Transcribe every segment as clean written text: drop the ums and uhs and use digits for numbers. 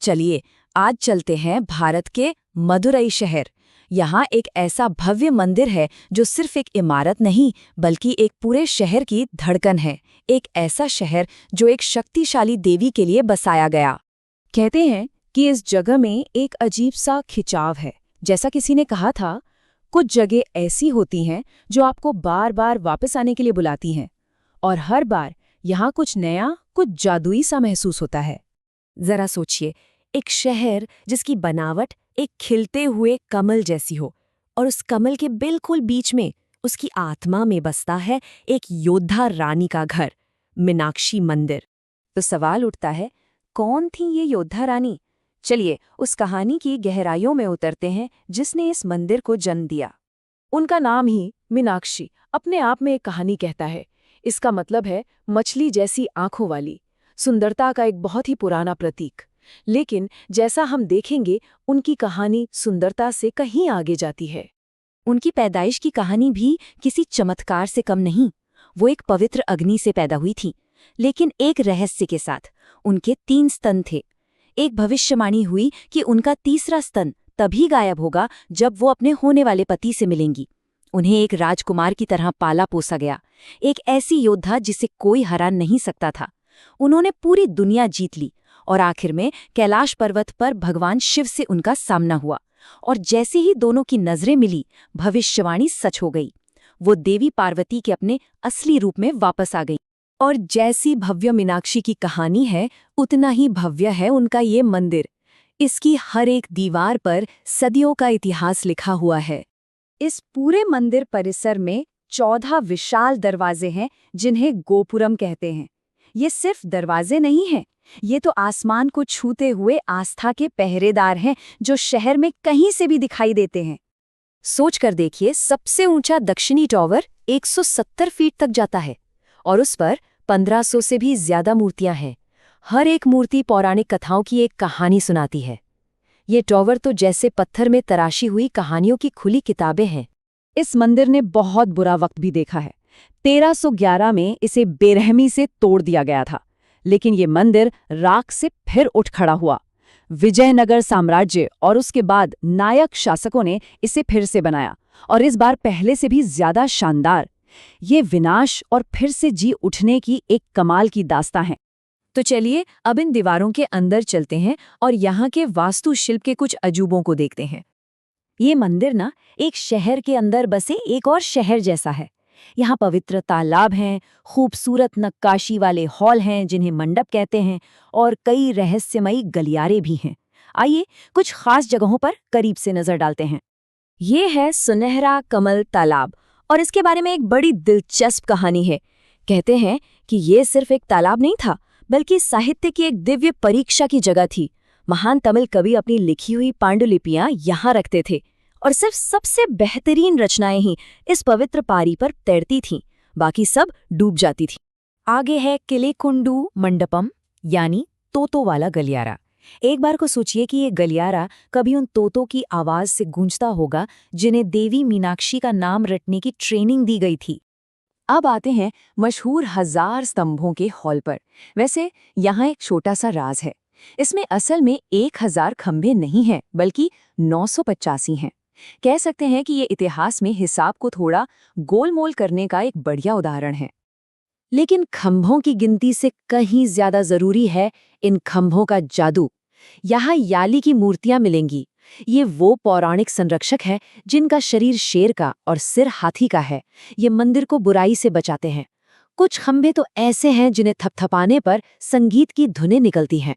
चलिए आज चलते हैं भारत के मदुरई शहर। यहाँ एक ऐसा भव्य मंदिर है जो सिर्फ एक इमारत नहीं बल्कि एक पूरे शहर की धड़कन है। एक ऐसा शहर जो एक शक्तिशाली देवी के लिए बसाया गया। कहते हैं कि इस जगह में एक अजीब सा खिंचाव है। जैसा किसी ने कहा था, कुछ जगह ऐसी होती हैं जो आपको बार बार वापस आने के लिए बुलाती हैं, और हर बार यहाँ कुछ नया, कुछ जादुई सा महसूस होता है। जरा सोचिए, एक शहर जिसकी बनावट एक खिलते हुए कमल जैसी हो, और उस कमल के बिल्कुल बीच में उसकी आत्मा में बसता है एक योद्धा रानी का घर, मीनाक्षी मंदिर। तो सवाल उठता है, कौन थी ये योद्धा रानी? चलिए उस कहानी की गहराइयों में उतरते हैं जिसने इस मंदिर को जन्म दिया। उनका नाम ही मीनाक्षी अपने आप में एक कहानी कहता है। इसका मतलब है मछली जैसी आंखों वाली, सुंदरता का एक बहुत ही पुराना प्रतीक। लेकिन जैसा हम देखेंगे, उनकी कहानी सुंदरता से कहीं आगे जाती है। उनकी पैदाइश की कहानी भी किसी चमत्कार से कम नहीं। वो एक पवित्र अग्नि से पैदा हुई थी, लेकिन एक रहस्य के साथ। उनके 3 स्तन थे। एक भविष्यवाणी हुई कि उनका तीसरा स्तन तभी गायब होगा जब वो अपने होने वाले पति से मिलेंगी। उन्हें एक राजकुमार की तरह पाला पोसा गया, एक ऐसी योद्धा जिसे कोई हरा नहीं सकता था। उन्होंने पूरी दुनिया जीत ली, और आखिर में कैलाश पर्वत पर भगवान शिव से उनका सामना हुआ। और जैसे ही दोनों की नजरें मिली, भविष्यवाणी सच हो गई। वो देवी पार्वती के अपने असली रूप में वापस आ गई। और जैसी भव्य मीनाक्षी की कहानी है, उतना ही भव्य है उनका ये मंदिर। इसकी हर एक दीवार पर सदियों का इतिहास लिखा हुआ है। इस पूरे मंदिर परिसर में 14 विशाल दरवाजे हैं, जिन्हें गोपुरम कहते हैं। ये सिर्फ दरवाजे नहीं हैं, ये तो आसमान को छूते हुए आस्था के पहरेदार हैं, जो शहर में कहीं से भी दिखाई देते हैं। सोच कर देखिए, सबसे ऊंचा दक्षिणी टॉवर 170 फीट तक जाता है, और उस पर 1500 से भी ज्यादा मूर्तियां हैं। हर एक मूर्ति पौराणिक कथाओं की एक कहानी सुनाती है। ये टॉवर तो जैसे पत्थर में तराशी हुई कहानियों की खुली किताबें हैं। इस मंदिर ने बहुत बुरा वक्त भी देखा है। 1311 में इसे बेरहमी से तोड़ दिया गया था, लेकिन ये मंदिर राख से फिर उठ खड़ा हुआ। विजयनगर साम्राज्य और उसके बाद नायक शासकों ने इसे फिर से बनाया, और इस बार पहले से भी ज्यादा शानदार। ये विनाश और फिर से जी उठने की एक कमाल की दास्तां है। तो चलिए अब इन दीवारों के अंदर चलते हैं और यहाँ के वास्तुशिल्प के कुछ अजूबों को देखते हैं। ये मंदिर ना एक शहर के अंदर बसे एक और शहर जैसा है। यहाँ पवित्र तालाब हैं, खूबसूरत नक्काशी वाले हॉल हैं जिन्हें मंडप कहते हैं, और कई रहस्यमयी गलियारे भी हैं। आइए कुछ खास जगहों पर करीब से नजर डालते हैं। ये है सुनहरा कमल तालाब, और इसके बारे में एक बड़ी दिलचस्प कहानी है। कहते हैं कि ये सिर्फ एक तालाब नहीं था, बल्कि साहित्य की एक दिव्य परीक्षा की जगह थी। महान तमिल कवि अपनी लिखी हुई पांडुलिपियां यहाँ रखते थे, और सिर्फ सबसे बेहतरीन रचनाएं ही इस पवित्र पारी पर तैरती थीं, बाकी सब डूब जाती थी। आगे है किलेकुंडू मंडपम, यानी तोतों वाला गलियारा। एक बार को सोचिए कि ये गलियारा कभी उन तोतों की आवाज से गूंजता होगा जिन्हें देवी मीनाक्षी का नाम रटने की ट्रेनिंग दी गई थी। अब आते हैं मशहूर 1000 स्तंभों के हॉल पर। वैसे यहाँ एक छोटा सा राज है। इसमें असल में 1000 खंभे नहीं हैं, बल्कि 985 हैं। कह सकते हैं कि ये इतिहास में हिसाब को थोड़ा गोलमोल करने का एक बढ़िया उदाहरण है। लेकिन खंभों की गिनती से कहीं ज्यादा जरूरी है इन खंभों का जादू। यहाँ याली की मूर्तियां मिलेंगी। ये वो पौराणिक संरक्षक है जिनका शरीर शेर का और सिर हाथी का है। ये मंदिर को बुराई से बचाते हैं। कुछ खंभे तो ऐसे हैं जिन्हें थपथपाने पर संगीत की धुनें निकलती हैं।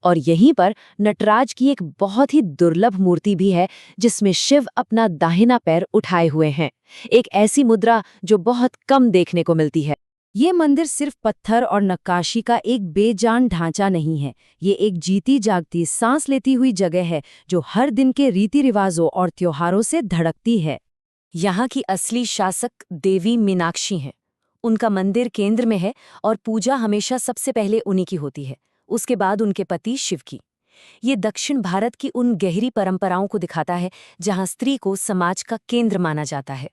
और यहीं पर नटराज की एक बहुत ही दुर्लभ मूर्ति भी है, जिसमें शिव अपना दाहिना पैर उठाए हुए हैं। एक ऐसी मुद्रा जो बहुत कम देखने को मिलती है। ये मंदिर सिर्फ पत्थर और नक्काशी का एक बेजान ढांचा नहीं है। ये एक जीती जागती, सांस लेती हुई जगह है जो हर दिन के रीति रिवाजों और त्योहारों से धड़कती है। यहाँ की असली शासक देवी मीनाक्षी हैं। उनका मंदिर केंद्र में है, और पूजा हमेशा सबसे पहले उन्हीं की होती है, उसके बाद उनके पति शिव की। ये दक्षिण भारत की उन गहरी परंपराओं को दिखाता है जहाँ स्त्री को समाज का केंद्र माना जाता है।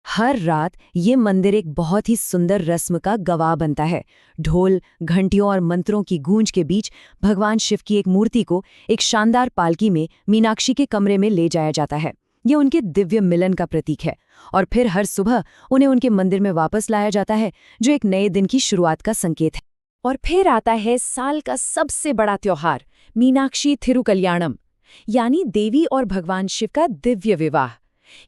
हर रात ये मंदिर एक बहुत ही सुंदर रस्म का गवाह बनता है। ढोल, घंटियों और मंत्रों की गूंज के बीच भगवान शिव की एक मूर्ति को एक शानदार पालकी में मीनाक्षी के कमरे में ले जाया जाता है। ये उनके दिव्य मिलन का प्रतीक है। और फिर हर सुबह उन्हें उनके मंदिर में वापस लाया जाता है, जो एक नए दिन की शुरुआत का संकेत है। और फिर आता है साल का सबसे बड़ा त्योहार, मीनाक्षी थिरुकल्याणम, यानी देवी और भगवान शिव का दिव्य विवाह।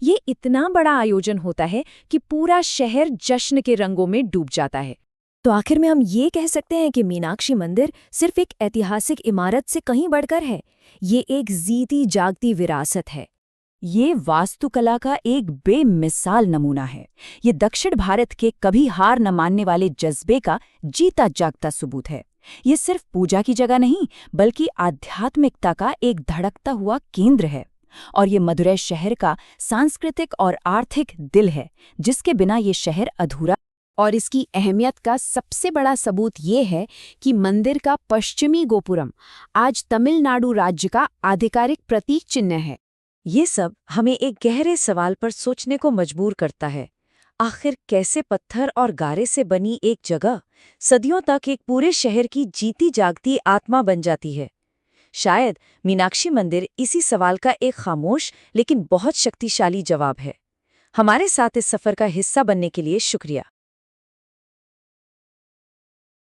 ये इतना बड़ा आयोजन होता है कि पूरा शहर जश्न के रंगों में डूब जाता है। तो आखिर में हम ये कह सकते हैं कि मीनाक्षी मंदिर सिर्फ एक ऐतिहासिक इमारत से कहीं बढ़कर है। ये एक जीती जागती विरासत है। ये वास्तुकला का एक बेमिसाल नमूना है। ये दक्षिण भारत के कभी हार न मानने वाले जज्बे का जीता जागता सबूत है। ये सिर्फ पूजा की जगह नहीं, बल्कि आध्यात्मिकता का एक धड़कता हुआ केंद्र है। और ये मदुरै शहर का सांस्कृतिक और आर्थिक दिल है, जिसके बिना ये शहर अधूरा। और इसकी अहमियत का सबसे बड़ा सबूत ये है कि मंदिर का पश्चिमी गोपुरम आज तमिलनाडु राज्य का आधिकारिक प्रतीक चिन्ह है। ये सब हमें एक गहरे सवाल पर सोचने को मजबूर करता है। आखिर कैसे पत्थर और गारे से बनी एक जगह सदियों तक एक पूरे शहर की जीती जागती आत्मा बन जाती है? शायद मीनाक्षी मंदिर इसी सवाल का एक खामोश लेकिन बहुत शक्तिशाली जवाब है। हमारे साथ इस सफर का हिस्सा बनने के लिए शुक्रिया।